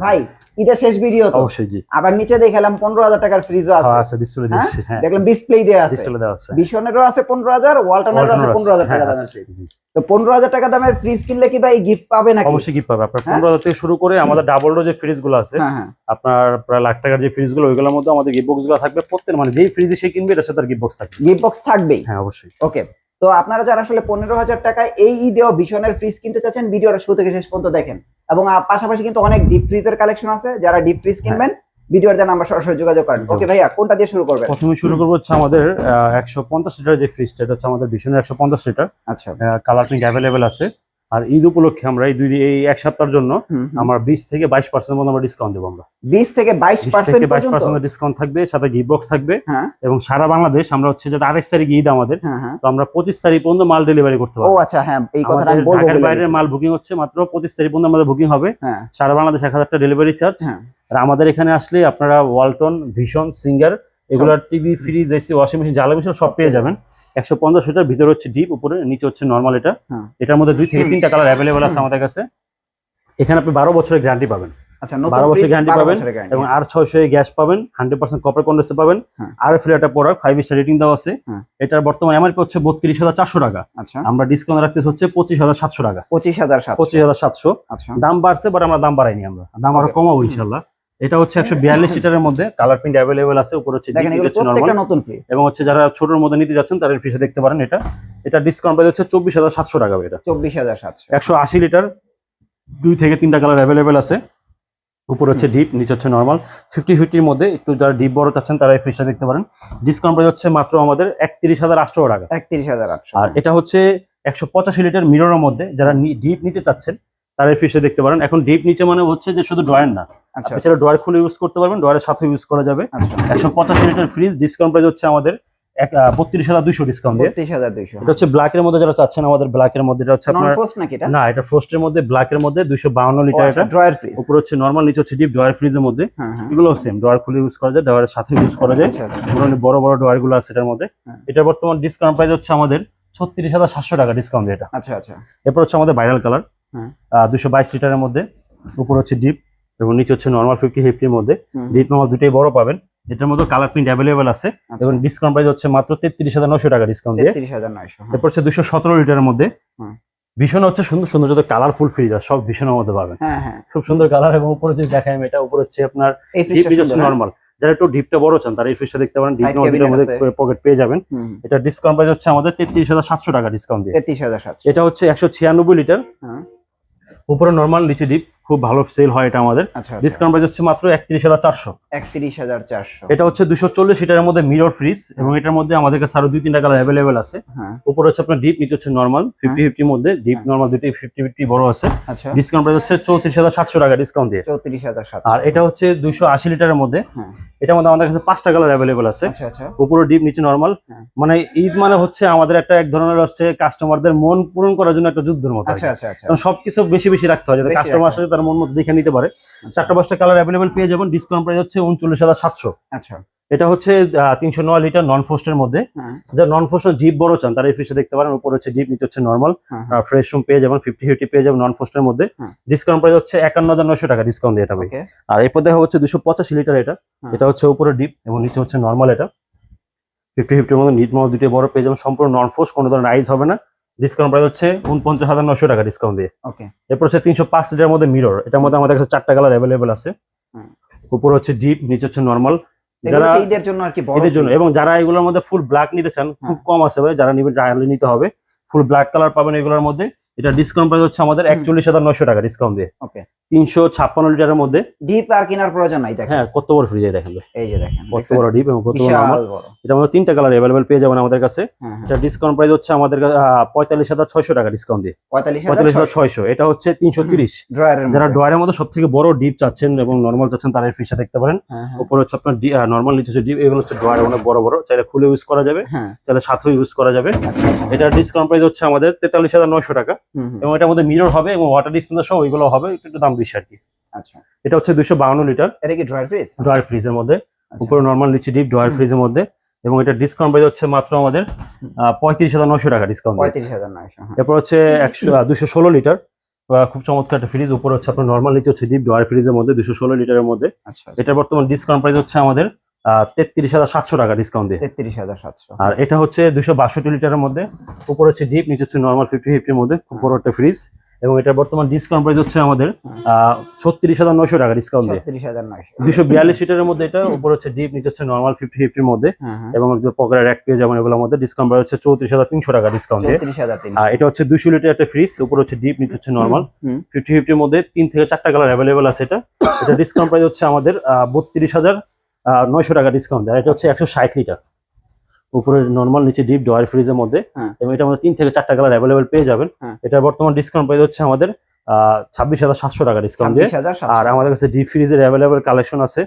ভাই ঈদের শেষ ভিডিও তো অবশ্যই জি। আবার নিচে দেখালাম 15,000 টাকার ফ্রিজও আছে। আছে ডিসপ্লে দিয়েছি। হ্যাঁ দেখলাম ডিসপ্লে দেয়া আছে, ডিসপ্লে দেওয়া আছে। বিশনেরও আছে 15,000, ওয়ালটনেরও আছে 15,000 টাকা দামের ফ্রিজ। তো 15,000 টাকা দামের ফ্রিজ কিনলে কি ভাই গিফট পাবে নাকি? অবশ্যই গিফট পাবে। আপনার 15,000 থেকে শুরু করে আমাদের ডাবল ডোর যে ফ্রিজ গুলো আছে, আপনার প্রায় লাখ টাকার যে ফ্রিজ গুলো, ওইগুলোর মধ্যে আমাদের গিফট বক্স গুলো থাকবে। প্রত্যেক মানে যেই ফ্রিজ সে কিনবে এর সাথে তার গিফট বক্স থাকবে। গিফট বক্স থাকবেই? হ্যাঁ অবশ্যই। ওকে, তো আপনারা যারা আসলে 15,000 টাকায় এই ঈদেও ভীষণের ফ্রিজ কিনতে চাচ্ছেন, ভিডিওটা শুরু থেকে শেষ পর্যন্ত দেখেন। এবং পাশাপাশি কিন্তু অনেক ডিপ ফ্রিজের কালেকশন আছে, যারা ডিপ ফ্রিজ কিনবেন ভিডিওর জন্য আমরা সরাসরি যোগাযোগ করেন। ওকে ভাইয়া, কোনটা দিয়ে শুরু করবেন? প্রথমে শুরু করব হচ্ছে আমাদের 150 লিটার যে ফ্রিজটা, এটা হচ্ছে আমাদের ভীষণের 150 লিটার। আচ্ছা, কালার প্রিন্ট অ্যাভেলেবেল আছে। আর ঈদ উপলক্ষে আমরা এই এক সপ্তাহের জন্য আমরা 20 থেকে 22% মতো আমরা ডিসকাউন্ট দেব। আমরা 20 থেকে 22% ডিসকাউন্ট থাকবে, সাথে গিফট বক্স থাকবে। এবং সারা বাংলাদেশ আমরা হচ্ছে যে 28 তারিখ ঈদ আমাদের, তো আমরা 25 তারিখ পর্যন্ত মাল ডেলিভারি করতে পারবো। ও আচ্ছা, হ্যাঁ এই কথাটা আমি বলবো। ঢাকার বাইরের মাল বুকিং হচ্ছে মাত্র 25 তারিখ পর্যন্ত আমাদের বুকিং হবে। সারা বাংলাদেশ 1000 টাকা ডেলিভারি চার্জ। আর আমাদের এখানে আসলে আপনারা ওয়ালটন, ভিশন, সিঙ্গার এগুলোর TV, fridge, AC, washing machine, জ্বালা মেশিন সব পেয়ে যাবেন। 150 লিটার, ভিতরে হচ্ছে ডিপ, উপরে নিচে হচ্ছে নরমাল। এটার মধ্যে 2 থেকে 3টা কালার অ্যাভেলেবল আছে আমাদের কাছে। এখানে আপনি 12 বছরের গ্যারান্টি পাবেন। আচ্ছা, 12 বছরের গ্যারান্টি পাবেন এবং আর 600 এর গ্যাস পাবেন, 100% কপার কন্ডেন্সার পাবেন। আর ফিল্টারটা প্রোডাক্ট 5 স্টার রেটিং দেওয়া আছে। এটার বর্তমান এমআরপি হচ্ছে 32,400 টাকা। আচ্ছা, আমরা ডিসকাউন্ট রাখতেছি হচ্ছে 25,700 টাকা। 25,700। আচ্ছা, দাম বাড়ছে বাট আমরা দাম বাড়াইনি, আমরা দাম আরো কমাবো ইনশাআল্লাহ। এটা হচ্ছে 142 লিটারের মধ্যে, কালার প্রিন্ট অ্যাভেলেবল আছে। উপর হচ্ছে প্রত্যেকটা নতুন ফ্রিজ, এবং হচ্ছে যারা ছোটর মধ্যে নিতে যাচ্ছেন তারা ফ্রিজে দেখতে পারেন। এটা ডিসকাউন্ট প্রাইস হচ্ছে 24,700 টাকা। এটা 24,700। 180 লিটার, 2 থেকে 3টা কালার অ্যাভেলেবল আছে। উপর হচ্ছে ডিপ, নিচে হচ্ছে নরমাল। 50-50 এর মধ্যে একটু যারা ডিপ বড় চাচ্ছেন তারা এই ফ্রিজটা দেখতে পারেন। ডিসকাউন্ট প্রাইস হচ্ছে মাত্র আমাদের 31,800 টাকা। 31,800। আর এটা হচ্ছে 185 লিটার মিররের মধ্যে, যারা ডিপ নিচে চাচ্ছেন তারা এই ফ্রিজটা দেখতে পারেন। এখন ডিপ নিচে মানে হচ্ছে যে শুধু ড্রয়ার না, আপনি চাইলে ড্রয়ার খুলে ইউজ করতে পারবেন, ড্রয়ারের সাথে ইউজ করা যাবে। 185 লিটার ফ্রিজ, ডিসকাউন্ট প্রাইস হচ্ছে আমাদের 32,200 ডিসকাউন্ট দিয়ে। 32,200। এটা হচ্ছে ব্ল্যাকের মধ্যে যারা চাচ্ছেন, আমাদের ব্ল্যাকের মধ্যে এটা হচ্ছে আপনার নন ফ্রস্ট নাকি এটা? না, এটা ফ্রস্টের মধ্যে, ব্ল্যাকের মধ্যে 252 লিটার। এটা ড্রয়ার ফ্রিজ, উপর হচ্ছে নরমাল, নিচে হচ্ছে ডিপ ড্রয়ার ফ্রিজের মধ্যে। এগুলো সেম, ড্রয়ার খুলে ইউজ করা যায়, ড্রয়ারের সাথে ইউজ করা যায়। পুরনো বড় বড় ড্রয়ার গুলো আছে এটার মধ্যে। এটা বর্তমান ডিসকাউন্ট প্রাইস হচ্ছে আমাদের 36,700 টাকা ডিসকাউন্ট দিয়ে এটা। আচ্ছা আচ্ছা। এরপর হচ্ছে আমাদের ভাইরাল কালার 222 লিটারের মধ্যে। উপর হচ্ছে ডিপ এবং নিচে হচ্ছে নরমাল 50-50 এর মধ্যে। ডিপ নরমাল দুটোই বড় পাবেন। এটার মধ্যে কালার প্রিন্ট অ্যাভেলেবল আছে এবং ডিসকাউন্ট প্রাইস হচ্ছে মাত্র 33,900 টাকা ডিসকাউন্ট দিয়ে। 33,900। এরপর হচ্ছে 217 লিটারের মধ্যে। ভীষণ হচ্ছে সুন্দর সুন্দর যত কালারফুল ফ্রিজ আছে সব ভীষণের মধ্যে পাবেন। খুব সুন্দর কালার। এবং উপরে যদি দেখাই এটা, উপর হচ্ছে আপনার ডিপ, নিচে হচ্ছে নরমাল। যারা একটু ডিপটা বড় চান তারা এই ফ্রিজটা দেখতে পারেন। ডিপ নরমালের মধ্যে পকেট পেয়ে যাবেন। এটা ডিসকাউন্ট প্রাইস হচ্ছে আমাদের 33,700 টাকা ডিসকাউন্ট দিয়ে। 33,700। এটা হচ্ছে 196 লিটার, উপরে নরমাল, নিচে ডিপ, খুব ভালো সেল হয় এটা আমাদের। ডিসকাউন্ট প্রাইস হচ্ছে মাত্র 31,400। 31,400। এটা হচ্ছে 240 লিটারের মধ্যে মিরর ফ্রিজ এবং এটার মধ্যে আমাদের কাছে আরো 2-3টা কালার অ্যাভেলেবেল আছে। উপরে হচ্ছে আপনার ডিপ, নিচে হচ্ছে নরমাল। 50-50 মধ্যে ডিপ নরমাল দুটোই 50-50 বড় আছে। ডিসকাউন্ট প্রাইস হচ্ছে 34,700 টাকা ডিসকাউন্ট দিয়ে। 34,700। আর এটা হচ্ছে 280 লিটারের মধ্যে। এটার মধ্যে আমাদের কাছে 5টা কালার অ্যাভেলেবল আছে। উপরে ডিপ, নিচে নরমাল। মানে ঈদ মানে হচ্ছে আমাদের একটা এক ধরনের হচ্ছে কাস্টমারদের মন পূরণ করার জন্য একটা যুদ্ধের মতো। কারণ সবকিছু বেশি বেশি রাখতে হয় যাতে কাস্টমার আসলে তার মন মতো দেখে নিতে পারে। 4টা-5টা কালার অ্যাভেলেবল পেয়ে যাবেন। ডিসকাউন্ট প্রাইস হচ্ছে 39,700। আচ্ছা, এটা হচ্ছে 309 লিটার নন ফ্রস্টের মধ্যে। যারা নন ফ্রস্টের ডিপ বড় চান তারা এই ফ্রিজে দেখতে পারেন। উপর হচ্ছে ডিপ, নিচে হচ্ছে নরমাল। ফ্রেশ রুম পেয়ে যাবেন, 50-50 পেয়ে যাবেন নন ফ্রস্টের মধ্যে। ডিসকাউন্ট প্রাইস হচ্ছে 51,900 টাকা ডিসকাউন্ট দিয়ে এটা। আর এরপর দেখা হচ্ছে 285 লিটার। এটা হচ্ছে উপরে ডিপ এবং নিচে হচ্ছে নরমাল। এটা 50-50 মধ্যে নিট মাউস দুটো বড় পেয়ে যাবেন, সম্পূর্ণ নন ফ্রস্ট, কোনো ধরনের রাইজ হবে না। ডিসকাউন্ট প্রাইস হচ্ছে 49,900 টাকা ডিসকাউন্ট দিয়ে। এরপর হচ্ছে 305 লিটার মধ্যে মিরর। এটার মধ্যে আমাদের কাছে 4টা কালার অ্যাভেলেবল আছে। উপর হচ্ছে ডিপ, নিচে হচ্ছে নরমাল। যারা ঈদের জন্য আর কি বড়, ঈদের জন্য, এবং যারা এগুলোর মধ্যে ফুল ব্ল্যাক নিতে চান, খুব কম আছে ভাই, যারা নিবেন তাহলে নিতে হবে। ফুল ব্ল্যাক কালার পাবেন এগুলোর মধ্যে। এটা ডিসকাউন্ট প্রাইস হচ্ছে আমাদের 41,900 টাকা ডিসকাউন্ট দিয়ে। 356 লিটারের মধ্যে। ডিপ আর কেনার প্রয়োজন নাই। দেখেন হ্যাঁ কত বড় ফ্রিজ দেখেন, এই যে দেখেন কত বড় ডিপ এবং কত বড় নরমাল। এটার মধ্যে 3টা কালার अवेलेबल পেয়ে যাবেন আমাদের কাছে। এটা ডিসকাউন্ট প্রাইস হচ্ছে আমাদের 45,600 টাকা ডিসকাউন্ট দিয়ে। 45,600। এটা হচ্ছে 330। যারা ড্রয়ারের মধ্যে সবথেকে বড় ডিপ চাচ্ছেন এবং নরমাল চাচ্ছেন তারা এই ফ্রিজটা দেখতে পারেন। উপরে হচ্ছে আপনার নরমাল, নিচে হচ্ছে ডিপ। এগুলো হচ্ছে ড্রয়ার অনেক বড় বড়, চাইলে খুলে ইউজ করা যাবে, চাইলে সাথেও ইউজ করা যাবে। এটা ডিসকাউন্ট প্রাইস হচ্ছে আমাদের 43,900 টাকা। এবং এটার মধ্যে মিরর হবে এবং ওয়াটার ডিসপেন্সার সহ ওইগুলো হবে, একটু দাম বেশি আর কি। আচ্ছা, এটা হচ্ছে 252 লিটার। এটা কি ড্রয়ার ফ্রিজ? ড্রয়ার ফ্রিজের মধ্যে, উপরে নরমাল, নিচে ডিপ, ড্রয়ার ফ্রিজের মধ্যে। এবং এটা ডিসকাউন্ট প্রাইস হচ্ছে মাত্র আমাদের 35,900 টাকা ডিসকাউন্ট। 35,900। এরপর হচ্ছে 216 লিটার খুব চমৎকার একটা ফ্রিজ, উপরে হচ্ছে আপনার নর্মাল, নিচে হচ্ছে ডিপ ডয়ার ফ্রিজের মধ্যে 216 লিটারের মধ্যে। আচ্ছা এটা বর্তমান ডিসকাউন্ট প্রাইস হচ্ছে আমাদের 33,700 টাকা ডিসকাউন্ট দিয়ে। 33,700। আর এটা হচ্ছে 262 লিটারের মধ্যে, উপরে হচ্ছে ডিপ, নিচে হচ্ছে নর্মাল 50-50 এর মধ্যে, খুব বড় একটা ফ্রিজ। এবং এটা বর্তমান ডিসকাউন্ট প্রাইস হচ্ছে আমাদের 36,900 টাকা ডিসকাউন্ট দিয়ে। 36,900। 242 লিটারের মধ্যে এটা, উপরে হচ্ছে ডিপ, নিচে হচ্ছে নর্মাল 50-50 এর মধ্যে। এবং পকেটের র্যাক পেয়ে যাবেন এগুলোর মধ্যে। ডিসকাউন্ট প্রাইস হচ্ছে 34,300 টাকা ডিসকাউন্ট দিয়ে। 34,300। আর এটা হচ্ছে 200 লিটার একটা ফ্রিজ, উপরে হচ্ছে ডিপ, নিচে হচ্ছে নর্মাল 50-50 এর মধ্যে। 3 থেকে 4টা কালার অ্যাভেলেবল আছে এটা। এটা ডিসকাউন্ট প্রাইস হচ্ছে আমাদের 32,900 টাকা ডিসকাউন্ট দেয়। এটা হচ্ছে 160 লিটার, উপরে নর্মাল, নিচে ডিপ ডয়ার ফ্রিজের মধ্যে। এবং এটা আমাদের 3 থেকে 4টা কালার অ্যাভেলেবল পেয়ে যাবেন। এটা বর্তমান ডিসকাউন্ট প্রাইস হচ্ছে আমাদের 26,700 টাকা ডিসকাউন্ট দিয়ে। 26,700। আর আমাদের কাছে ডিপ ফ্রিজের অ্যাভেলেবল কালেকশন আছে।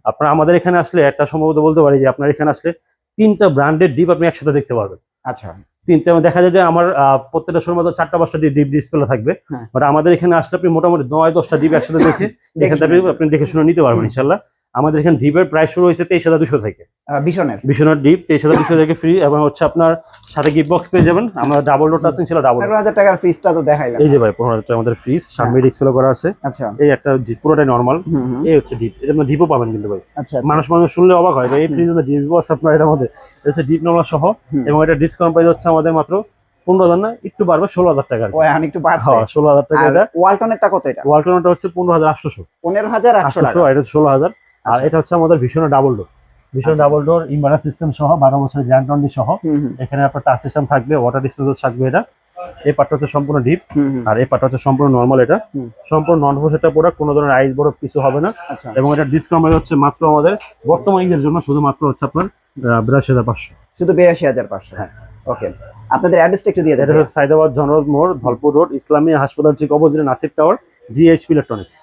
আপনারা আমাদের এখানে আসলে একটা সম্ভবত বলতে পারি যে আপনার এখানে আসলে 3টা ব্র্যান্ডের ডিপ আপনি একসাথে দেখতে পারবেন। আচ্ছা। 3টা দেখা যায় যে আমার প্রত্যেকটা শোরুমে তো 4টা-5টা ডিপ ডিসপ্লে থাকবে, বাট আমাদের এখানে আসলে আপনি মোটামুটি 9-10টা ডিপ একসাথে দেখে এখান থেকে আপনি দেখে শুনে নিতে পারবেন ইনশাল্লাহ। আমাদের এখানে ডিপের প্রাইস শুরু হয়েছে 23,200 থেকে। বিশনের ডিপ 23,200 থেকে ফ্রি, এবং হচ্ছে আপনার সাথে গিফট বক্স পেয়ে যাবেন। আমরা ডাবল ডোরটা আছে ইনশাআল্লাহ, ডাবল। 15,000 টাকার ফ্রিজটা তো দেখাইলাম। এই যে ভাই 15,000 টাকা আমাদের ফ্রিজ, সামনে ডিসপ্লে করা আছে। আচ্ছা। এই একটা পুরোটাই নরমাল, এই হচ্ছে ডিপ। এটা আপনি ডিপও পাবেন কিন্তু ভাই। আচ্ছা। মানুষ শুনলে অবাক হয় ভাই, এই ফ্রিজের মধ্যে ডিপ আছে আপনার এর মধ্যে। এটা হচ্ছে ডিপ নরমাল সহ। এবং এটা ডিসকাউন্ট প্রাইস হচ্ছে আমাদের মাত্র 15,000 না, একটু বাড়বে, 16,000 টাকা। ও এখন একটু বাড়ছে। হ্যাঁ 16,000 টাকা। এটা ওয়ালটনেরটা কত? এটা ওয়ালটনটা হচ্ছে 15,800। 15,800 টাকা। এটা 16,000। আর এটা হচ্ছে আমাদের ভীষণ ডাবল ডোর, ভীষণ ডাবল ডোর ইনভার্টার সিস্টেম সহ, 12 বছরের গ্যারান্টি সহ। এখানে আপনার টাচ সিস্টেম থাকবে, ওয়াটার ডিসপেন্সার থাকবে। এটা এই পার্টটা হচ্ছে সম্পূর্ণ ডিপ, আর এই পার্টটা হচ্ছে সম্পূর্ণ নরমাল। এটা সম্পূর্ণ নন ফোর্স একটা প্রোডাক্ট, কোনো ধরনের আইস বরফ কিছু হবে না। এবং এটা ডিসকাউন্ট হচ্ছে মাত্র আমাদের বর্তমান ঈদের জন্য শুধুমাত্র হচ্ছে আপনার 82,500। শুধু 82,500। হ্যাঁ। ওকে, আপনাদের অ্যাড্রেসটা একটু দিয়ে দেন। এটা হচ্ছে সাইদাবাদ জনরদ মোড়, ধলপুর রোড, ইসলামী হাসপাতাল ঠিক অপোজিটে নাসির টাওয়ার, জিএইচপি ইলেকট্রনিক্স।